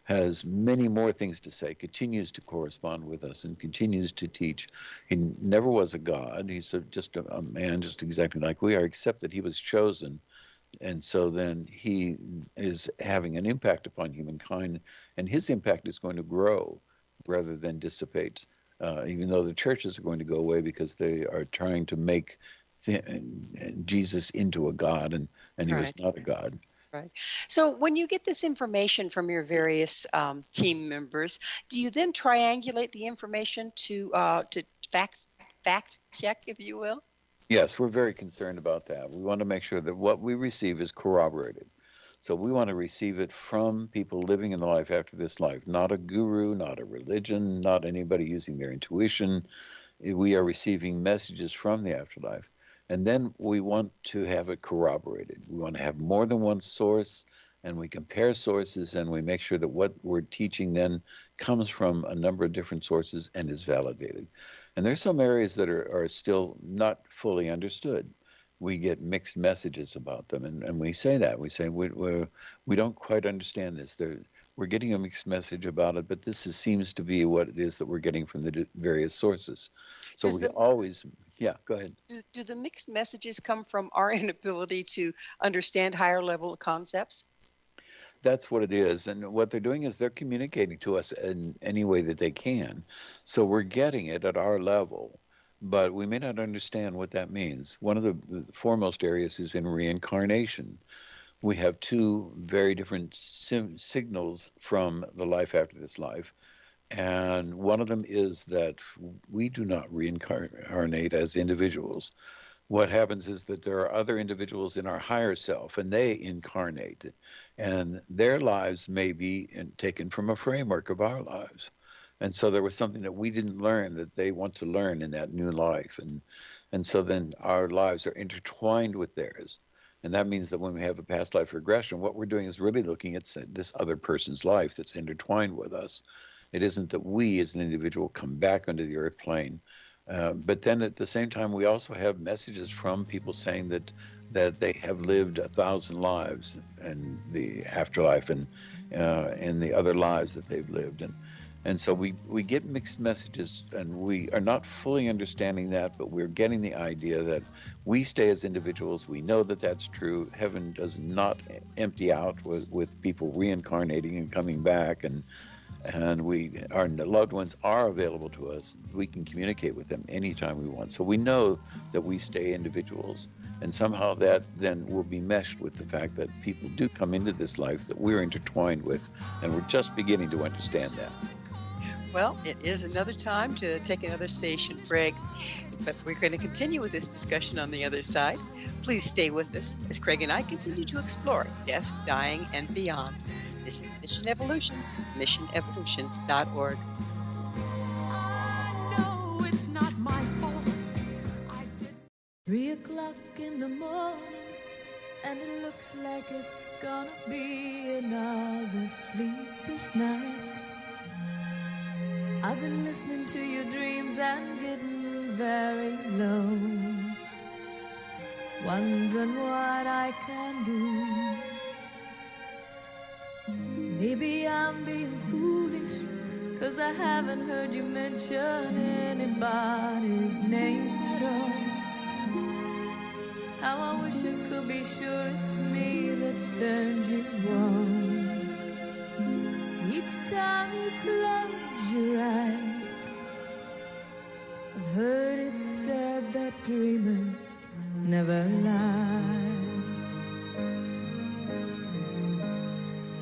Speaker 3: has many more things to say, continues to correspond with us, and continues to teach. He never was a god. He's just a man, just exactly like we are, except that he was chosen. And so then he is having an impact upon humankind, and his impact is going to grow rather than dissipate, even though the churches are going to go away because they are trying to make Jesus into a god, and he was not a god.
Speaker 2: Right. So when you get this information from your various team members, do you then triangulate the information to fact check, if you will?
Speaker 3: Yes, we're very concerned about that. We want to make sure that what we receive is corroborated. So we want to receive it from people living in the life after this life, not a guru, not a religion, not anybody using their intuition. We are receiving messages from the afterlife. And then we want to have it corroborated. We want to have more than one source, and we compare sources, and we make sure that what we're teaching then comes from a number of different sources and is validated. And there's some areas that are still not fully understood. We get mixed messages about them, and we say that. We say we don't quite understand this. we're getting a mixed message about it, but seems to be what it is that we're getting from the various sources. So
Speaker 2: Does
Speaker 3: we
Speaker 2: the,
Speaker 3: always, yeah, go ahead.
Speaker 2: do the mixed messages come from our inability to understand higher level concepts?
Speaker 3: That's what it is. And what they're doing is they're communicating to us in any way that they can. So we're getting it at our level, but we may not understand what that means. One of the foremost areas is in reincarnation. We have two very different signals from the life after this life. And one of them is that we do not reincarnate as individuals. What happens is that there are other individuals in our higher self, and they incarnate, and their lives may be taken from a framework of our lives. And so there was something that we didn't learn that they want to learn in that new life. And so then our lives are intertwined with theirs. And that means that when we have a past life regression, what we're doing is really looking at this other person's life that's intertwined with us. It isn't that we as an individual come back onto the earth plane. But then at the same time, we also have messages from people saying that they have lived 1,000 lives in the afterlife and in the other lives that they've lived. And so we get mixed messages, and we are not fully understanding that, but we're getting the idea that we stay as individuals. We know that that's true. Heaven does not empty out with people reincarnating and coming back, and our loved ones are available to us. We can communicate with them anytime we want. So we know that we stay individuals, and somehow that then will be meshed with the fact that people do come into this life that we're intertwined with, and we're just beginning to understand that.
Speaker 2: Well, it is another time to take another station break, but we're going to continue with this discussion on the other side. Please stay with us as Craig and I continue to explore death, dying, and beyond. This is Mission Evolution, missionevolution.org.
Speaker 5: I know it's not my fault. 3 o'clock in the morning, and it looks like it's gonna be another sleepless night. I've been listening to your dreams and getting very low, wondering what I can do. Maybe I'm being foolish, 'cause I haven't heard you mention anybody's name at all. How I wish I could be sure it's me that turns you on. Each time you close your eyes, I've heard it said that dreamers never lie.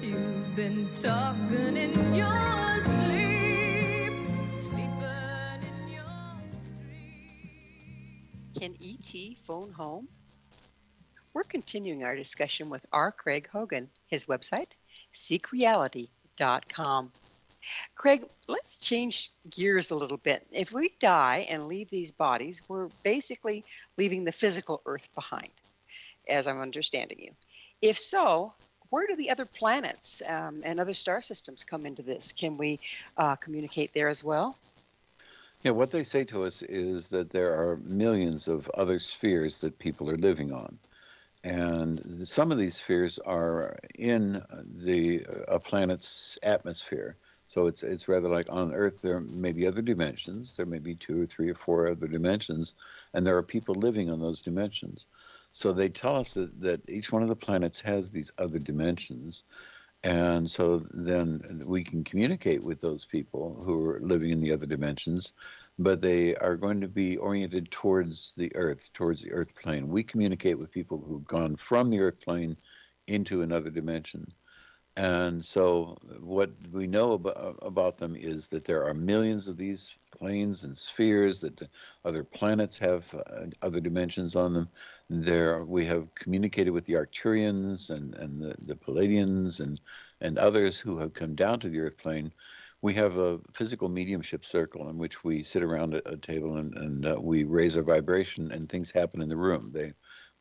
Speaker 5: You've been talking in your sleep, sleeping in your dreams.
Speaker 2: Can E.T. phone home? We're continuing our discussion with R. Craig Hogan. His website, seekreality.com. Craig, let's change gears a little bit. If we die and leave these bodies, we're basically leaving the physical Earth behind, as I'm understanding you. If so, where do the other planets and other star systems come into this? Can we communicate there as well?
Speaker 3: Yeah, what they say to us is that there are millions of other spheres that people are living on. And some of these spheres are in a planet's atmosphere. So it's rather like on Earth, there may be other dimensions. There may be 2 or 3 or 4 other dimensions, and there are people living on those dimensions. So they tell us that each one of the planets has these other dimensions. And so then we can communicate with those people who are living in the other dimensions, but they are going to be oriented towards the Earth plane. We communicate with people who've gone from the Earth plane into another dimension. And so what we know about them is that there are millions of these planes and spheres, that the other planets have other dimensions on them. We have communicated with the Arcturians and the Palladians and others who have come down to the Earth plane. We have a physical mediumship circle in which we sit around a table and we raise our vibration, and things happen in the room.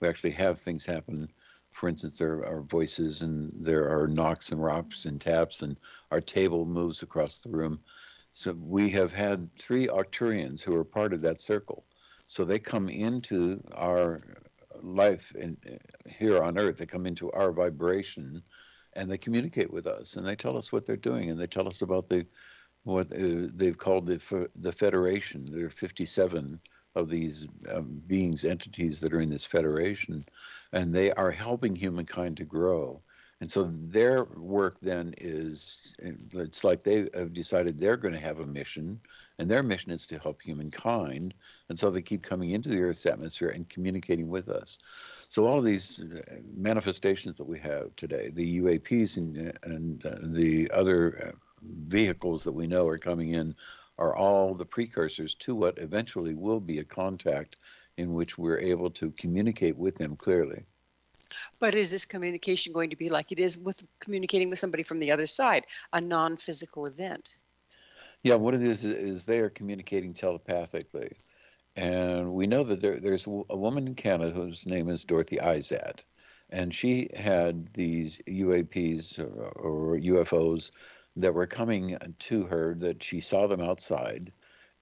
Speaker 3: We actually have things happen. For instance, there are voices, and there are knocks and rocks and taps, and our table moves across the room. So we have had 3 Arcturians who are part of that circle. So they come into our life here on Earth. They come into our vibration, and they communicate with us, and they tell us what they're doing, and they tell us about what they've called the Federation. There are 57 of these beings, entities that are in this Federation, and they are helping humankind to grow. And so their work then it's like they have decided they're going to have a mission, and their mission is to help humankind. And so they keep coming into the Earth's atmosphere and communicating with us. So all of these manifestations that we have today, the UAPs and the other vehicles that we know are coming in, are all the precursors to what eventually will be a contact in which we're able to communicate with them clearly.
Speaker 2: But is this communication going to be like it is with communicating with somebody from the other side, a non-physical event?
Speaker 3: Yeah, what it is they are communicating telepathically. And we know that there's a woman in Canada whose name is Dorothy Izat, and she had these UAPs or UFOs that were coming to her, that she saw them outside,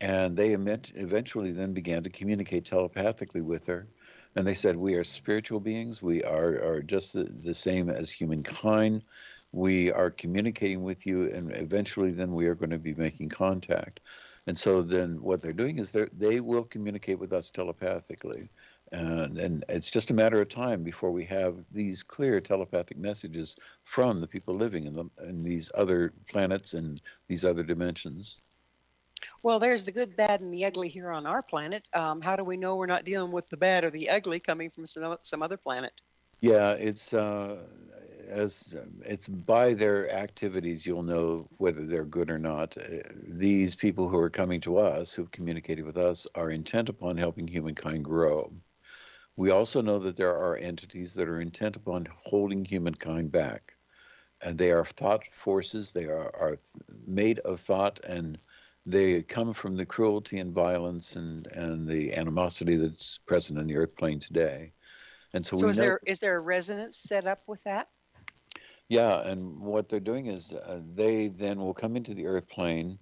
Speaker 3: and they eventually then began to communicate telepathically with her. And they said, we are spiritual beings. We are just the same as humankind. We are communicating with you, and eventually then we are going to be making contact. And so then what they're doing is they will communicate with us telepathically. And it's just a matter of time before we have these clear telepathic messages from the people living in these other planets and these other dimensions.
Speaker 2: Well, there's the good, bad, and the ugly here on our planet. How do we know we're not dealing with the bad or the ugly coming from some other planet?
Speaker 3: Yeah, it's by their activities you'll know whether they're good or not. These people who are coming to us, who've communicated with us, are intent upon helping humankind grow. We also know that there are entities that are intent upon holding humankind back. And they are thought forces. They are made of thought, and they come from the cruelty and violence and the animosity that's present in the earth plane today. And so
Speaker 2: So
Speaker 3: we know.
Speaker 2: is there a resonance set up with that?
Speaker 3: Yeah, and what they're doing is they then will come into the earth plane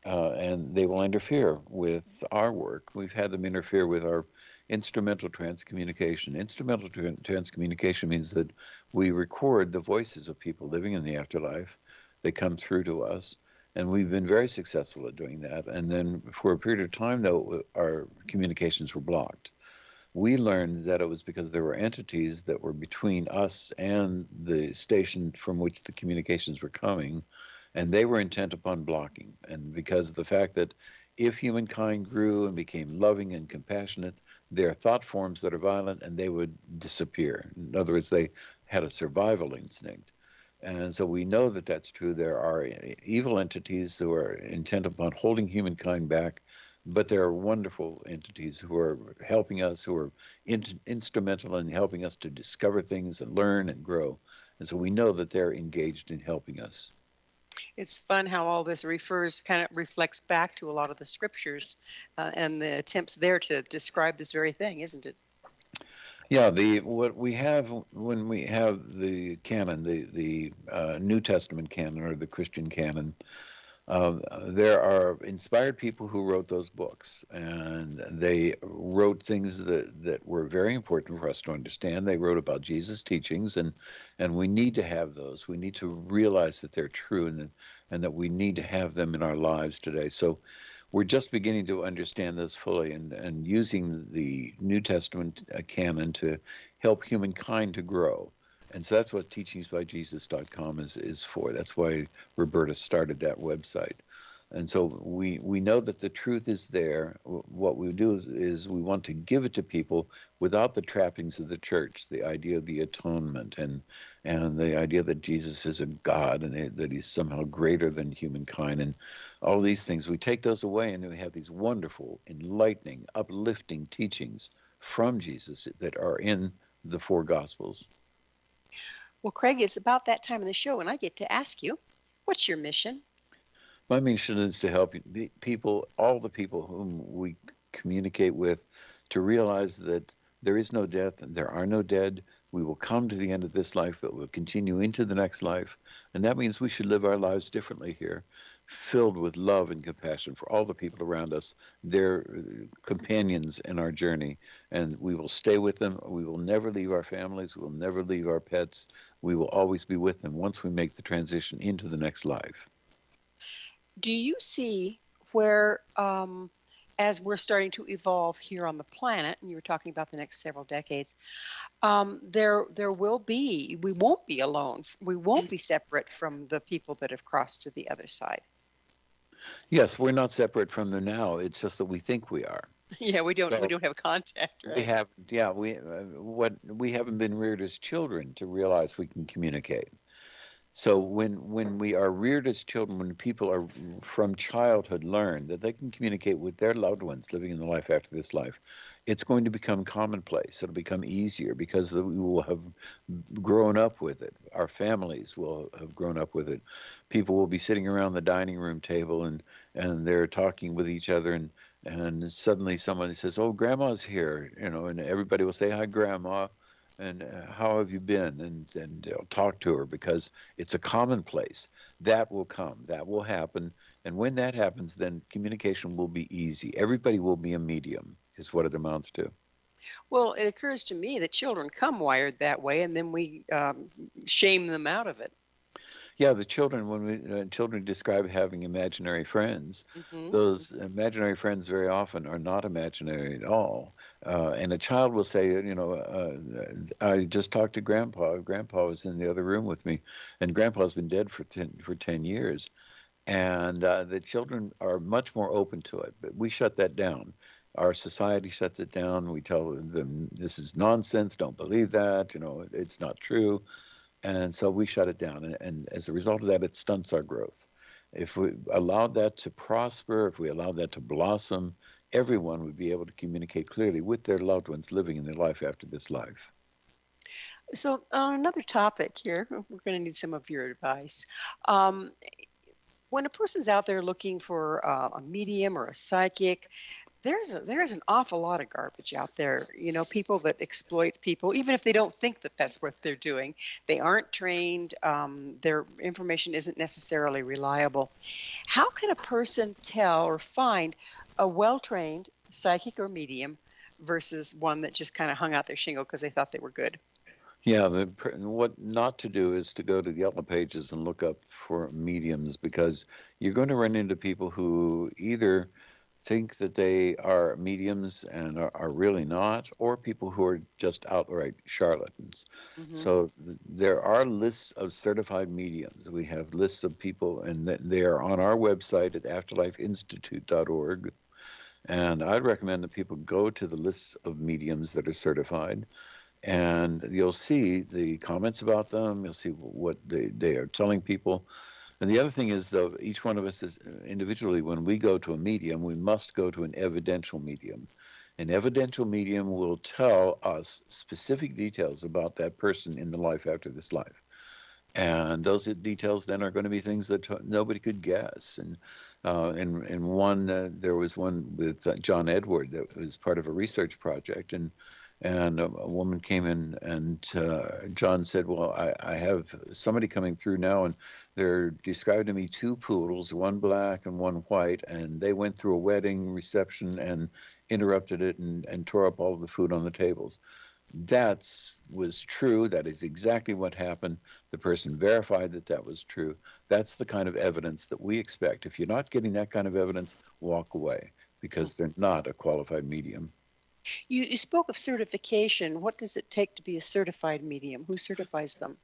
Speaker 3: and they will interfere with our work. We've had them interfere with our instrumental transcommunication. Instrumental transcommunication means that we record the voices of people living in the afterlife. They come through to us, and we've been very successful at doing that. And then for a period of time, though, our communications were blocked. We learned that it was because there were entities that were between us and the station from which the communications were coming, and they were intent upon blocking. And because of the fact that if humankind grew and became loving and compassionate, there are thought forms that are violent, and they would disappear. In other words, they had a survival instinct. And so we know that that's true. There are evil entities who are intent upon holding humankind back, but there are wonderful entities who are helping us, who are instrumental in helping us to discover things and learn and grow. And so we know that they're engaged in helping us.
Speaker 2: It's fun how all this kind of reflects back to a lot of the scriptures and the attempts there to describe this very thing, isn't it?
Speaker 3: Yeah, what we have when we have the canon, the New Testament canon or the Christian canon, there are inspired people who wrote those books, and they wrote things that were very important for us to understand. They wrote about Jesus' teachings, and we need to have those. We need to realize that they're true, and that we need to have them in our lives today. So we're just beginning to understand this fully, and using the New Testament canon to help humankind to grow. And so that's what teachingsbyjesus.com is for. That's why Roberta started that website. And so we know that the truth is there. What we do is we want to give it to people without the trappings of the church, the idea of the atonement and the idea that Jesus is a God and that he's somehow greater than humankind and all these things. We take those away, and we have these wonderful, enlightening, uplifting teachings from Jesus that are in the four Gospels.
Speaker 2: Well, Craig, it's about that time in the show, and I get to ask you, what's your mission?
Speaker 3: My mission is to help people, all the people whom we communicate with, to realize that there is no death and there are no dead. We will come to the end of this life, but we'll continue into the next life. And that means we should live our lives differently here. filled with love and compassion for all the people around us. They're companions in our journey, and we will stay with them. We will never leave our families. We will never leave our pets. We will always be with them once we make the transition into the next life.
Speaker 2: Do you see where, as we're starting to evolve here on the planet, and you were talking about the next several decades, there will be, we won't be alone. We won't be separate from the people that have crossed to the other side.
Speaker 3: Yes, we're not separate from them now. It's just that we think we are.
Speaker 2: Yeah, we don't
Speaker 3: So
Speaker 2: have contact,
Speaker 3: we
Speaker 2: right?
Speaker 3: haven't. Yeah, we haven't been reared as children to realize we can communicate. So when we are reared as children, when people are from childhood learn that they can communicate with their loved ones living in the life after this life, it's going to become commonplace. It'll become easier because we will have grown up with it. Our families will have grown up with it. People will be sitting around the dining room table and they're talking with each other and suddenly someone says, "Oh, Grandma's here," and everybody will say, "Hi, Grandma." And how have you been? And they'll talk to her because it's a commonplace. That will come. That will happen. And when that happens, then communication will be easy. Everybody will be a medium, is what it amounts to.
Speaker 2: Well, it occurs to me that children come wired that way, and then we shame them out of it.
Speaker 3: Yeah, the children, when children describe having imaginary friends, those imaginary friends very often are not imaginary at all. And a child will say, I just talked to Grandpa. Grandpa was in the other room with me, and Grandpa's been dead for 10 years. And the children are much more open to it, but we shut that down. Our society shuts it down. We tell them this is nonsense. Don't believe that. It's not true. And so we shut it down. And as a result of that, it stunts our growth. If we allowed that to prosper, if we allowed that to blossom, everyone would be able to communicate clearly with their loved ones living in their life after this life.
Speaker 2: So, on another topic here, we're going to need some of your advice. Um, when a person's out there looking for a medium or a psychic, there's an awful lot of garbage out there. People that exploit people, even if they don't think that that's what they're doing. They aren't trained. Their information isn't necessarily reliable. How can a person tell or find a well-trained psychic or medium versus one that just kind of hung out their shingle because they thought they were good?
Speaker 3: Yeah, what not to do is to go to the Yellow Pages and look up for mediums because you're going to run into people who either think that they are mediums and are really not, or people who are just outright charlatans. So there are lists of certified mediums. We have lists of people, and they are on our website at afterlifeinstitute.org. And I'd recommend that people go to the lists of mediums that are certified, and you'll see the comments about them. You'll see what they are telling people. And the other thing is, though, each one of us is individually, when we go to a medium, we must go to an evidential medium. An evidential medium will tell us specific details about that person in the life after this life. And those details then are going to be things that nobody could guess. And in one, there was one with John Edward that was part of a research project. And a woman came in and John said, "Well, I have somebody coming through now, and they're describing to me two poodles, one black and one white, and they went through a wedding reception and interrupted it and tore up all of the food on the tables." That was true. That is exactly what happened. The person verified that that was true. That's the kind of evidence that we expect. If you're not getting that kind of evidence, walk away because they're not a qualified medium.
Speaker 2: You spoke of certification. What does it take to be a certified medium? Who certifies them?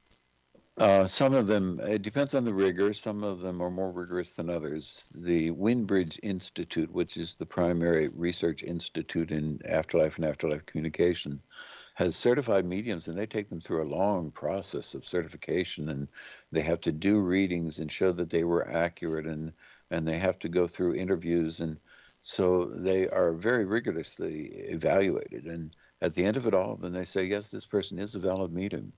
Speaker 3: Some of them, it depends on the rigor. Some of them are more rigorous than others. The Windbridge Institute, which is the primary research institute in afterlife and afterlife communication, has certified mediums, and they take them through a long process of certification, and they have to do readings and show that they were accurate, and they have to go through interviews, and so they are very rigorously evaluated. And at the end of it all, then they say, yes, this person is a valid medium.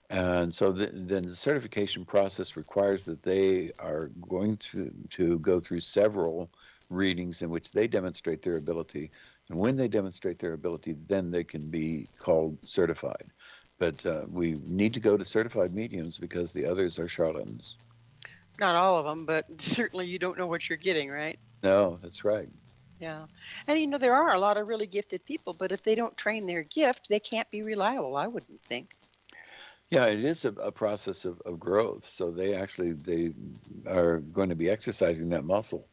Speaker 3: And so then the certification process requires that they are going to go through several readings in which they demonstrate their ability. And when they demonstrate their ability, then they can be called certified. But we need to go to certified mediums because the others are charlatans.
Speaker 2: Not all of them, but certainly you don't know what you're getting, right?
Speaker 3: No, that's right.
Speaker 2: Yeah. And there are a lot of really gifted people, but if they don't train their gift, they can't be reliable, I wouldn't think.
Speaker 3: Yeah, it is a process of growth. So they are going to be exercising that muscle.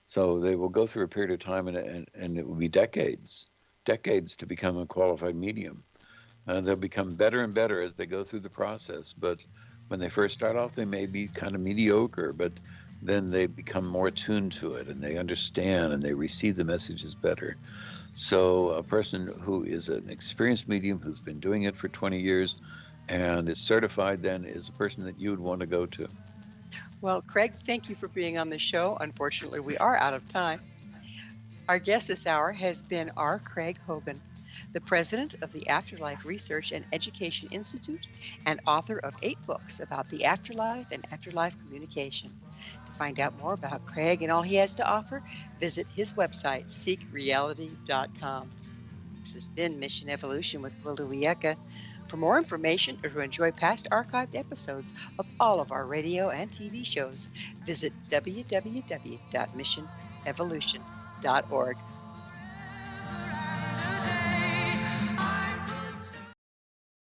Speaker 3: So they will go through a period of time, and it will be decades to become a qualified medium. They'll become better and better as they go through the process. But when they first start off, they may be kind of mediocre, but then they become more attuned to it, and they understand and they receive the messages better. So a person who is an experienced medium who's been doing it for 20 years and is certified then is a person that you would want to go to.
Speaker 2: Well, Craig, thank you for being on the show. Unfortunately, we are out of time. Our guest this hour has been R. Craig Hogan, the president of the Afterlife Research and Education Institute and author of 8 books about the afterlife and afterlife communication. To find out more about Craig and all he has to offer, visit his website, seekreality.com. This has been Mission Evolution with Gwilda Wiyaka. For more information or to enjoy past archived episodes of all of our radio and TV shows, visit www.missionevolution.org.